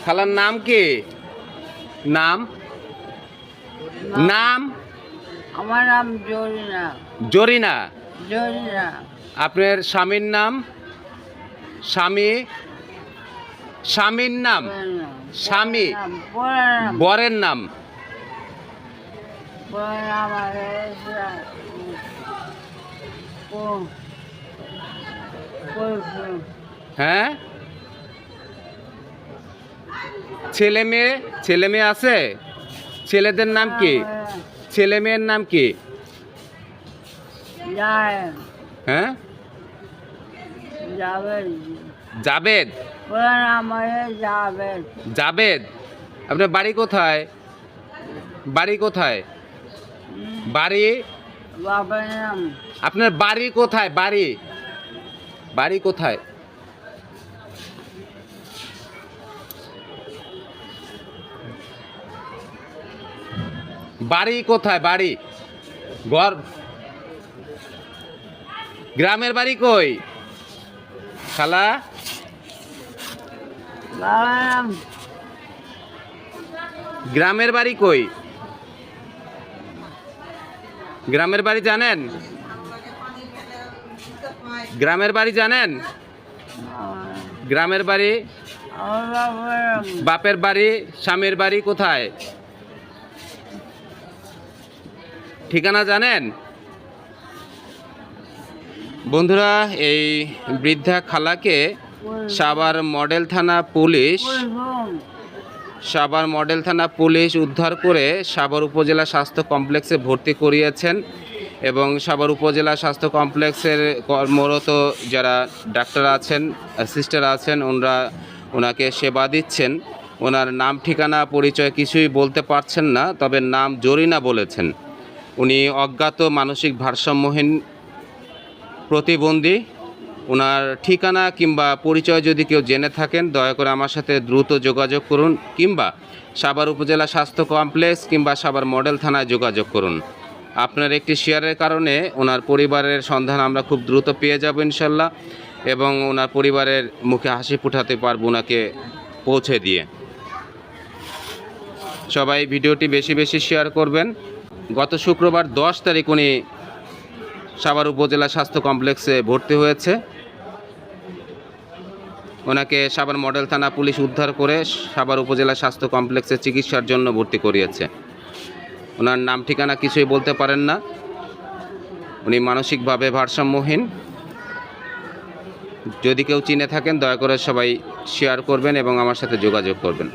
খালার নাম কি? নাম নাম আমার নাম জরিনা। জরিনা। জরিনা। আপনার স্বামীর নাম? স্বামীর নাম? স্বামী। বরের নাম? হ্যাঁ, ছেলে মেয়ে আছে? ছেলেদের নাম কি? ছেলে মেয়ের নাম কি? হ্যাঁ, জাবেদ। জাবেদ। আপনার বাড়ি কোথায়? বাড়ি কোথায়? বাড়ি? আপনার বাড়ি কোথায়? বাড়ি বাড়ি কোথায়? বাড়ি কোথায়? বাড়ি ঘর? গ্রামের বাড়ি কই খালা? গ্রামের বাড়ি কই? গ্রামের বাড়ি জানেন? গ্রামের বাড়ি জানেন? গ্রামের বাড়ি? বাপের বাড়ি, স্বামীর বাড়ি কোথায়? ঠিকানা জানেন? বন্ধুরা, এই বৃদ্ধা খালাকে সাভার মডেল থানা পুলিশ উদ্ধার করে সাভার উপজেলা স্বাস্থ্য কমপ্লেক্সে ভর্তি করিয়েছেন এবং সাভার উপজেলা স্বাস্থ্য কমপ্লেক্সের কর্মরত যারা ডাক্তার আছেন, সিস্টার আছেন, ওনাকে সেবা দিচ্ছেন। ওনার নাম, ঠিকানা, পরিচয় কিছুই বলতে পারছেন না, তবে নাম জরিনা বলেছেন। উনি অজ্ঞাত, মানসিক ভারসাম্যহীন, প্রতিবন্ধী। ওনার ঠিকানা কিংবা পরিচয় যদি কেউ জেনে থাকেন, দয়া করে আমার সাথে দ্রুত যোগাযোগ করুন, কিংবা সাভার উপজেলা স্বাস্থ্য কমপ্লেক্স কিংবা সাভার মডেল থানায় যোগাযোগ করুন। আপনার একটি শেয়ারের কারণে ওনার পরিবারের সন্ধান আমরা খুব দ্রুত পেয়ে যাব ইনশাল্লাহ, এবং ওনার পরিবারের মুখে হাসি ফুটাতে পারব ওনাকে পৌঁছে দিয়ে। সবাই ভিডিওটি বেশি বেশি শেয়ার করবেন। গত শুক্রবার 10 তারিখ উনি সাভার উপজেলা স্বাস্থ্য কমপ্লেক্সে ভর্তি হয়েছে। ওনাকে সাভার মডেল থানা পুলিশ উদ্ধার করে সাভার উপজেলা স্বাস্থ্য কমপ্লেক্সে চিকিৎসার জন্য ভর্তি করিয়েছে। ওনার নাম, ঠিকানা কিছুই বলতে পারেন না। উনি মানসিকভাবে ভারসাম্যহীন। যদি কেউ চিনে থাকেন, দয়া করে সবাই শেয়ার করবেন এবং আমার সাথে যোগাযোগ করবেন।